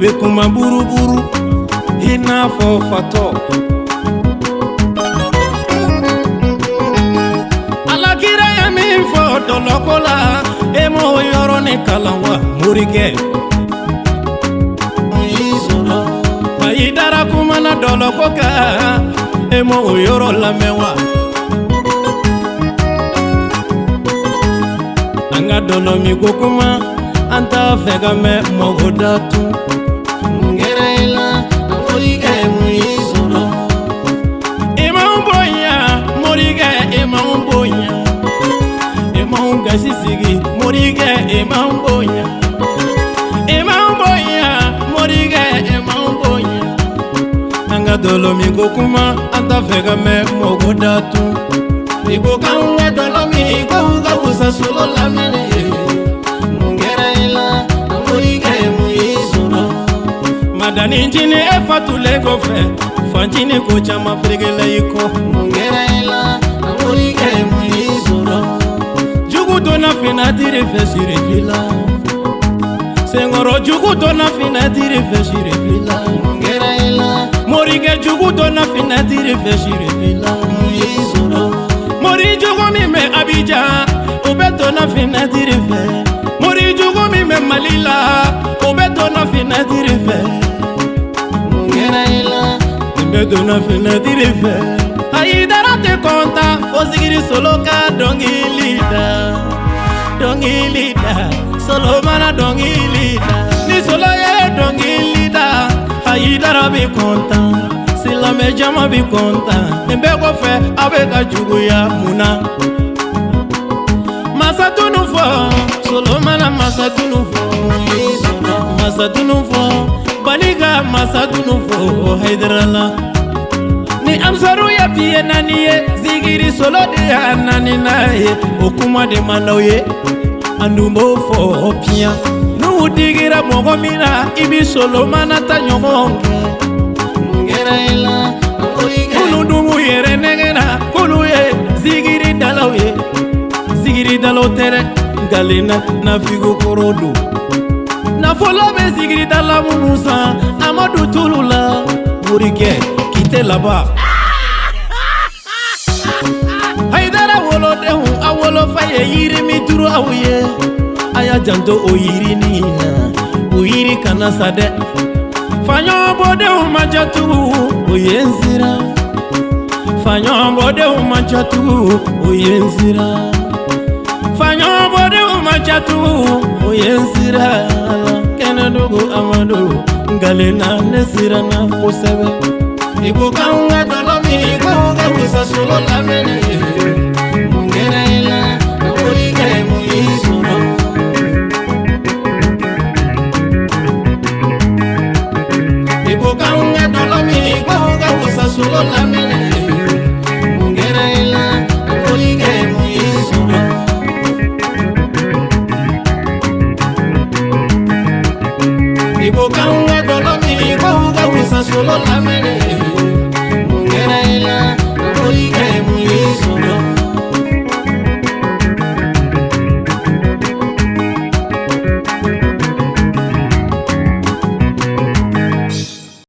be kuma buru buru hina fo fato alakira ya min fo dolokola emo yoro ne kalawa murige ayidara kuma na dolokoka emo yoro lamewa anga dolomi kokuma anta fega me mogodatu Mungerela morige muizoro imambonya morige imambonya imanga sisigi morige imambonya imambonya morige imambonya anga dolomi kokuma anta fega me mogodatu Igo kanga dolomi igo uga usa solo lamene Mungerela morige muizoro Madani njine efatule gofe Fanjine kocha mafregele iko Mungerela morige muizoro Jugu dona fina dire fesire vila Sengoro jugu dona fina dire fesire vila Mungerela Morige jugu dona fina dire fesire vila muizoro Mori jugu mime Abidjan Ube dona fina dire fe Mori jugu mime Malila Ube dona fina dire fe Mungerela Ube dona fina dire fe Ayidara te konta Osigiri solo ka dongi lida Solo mana dongi lida Ni solo ye dongi lida Ayidara bi konta Sila me jama bi konta Mbe ko fe abe ka jugu ya muna Masatunu fo Solo mana masatunu fo Masatunu fo Baliga masatunu fo Haidarala Ni amsaru ya piye naniye Zigiri solo de ya nani naye Okuma de manoye Andumbo fo pia Nu digira mogo mina Ibi solo manata nyomonge Mungerela morige Kulu dungu yere negena Kulu ye zigiri dalaw ye Zigiri dalaw tere Galena na figo korodo Na folo be zigiri dalaw musa Amadou Touloula Murike kite laba Haidara wolo dehu awolo faye yiri mi duru awye Aya janto o yiri nina O yiri kana sade Fanyo bode umajatu oyenzira Fanyo bode umajatu oyenzira Fanyo bode umajatu oyenzira Kena dogo amado Galena nesira na kusebe Igo kanga dolomi igo uga usa solo lamene Mungerela morige muizoro Igo kanga dolomi igo uga usa solo lamene Mungerela morige muizoro Igo kanga dolomi igo uga usa solo lamene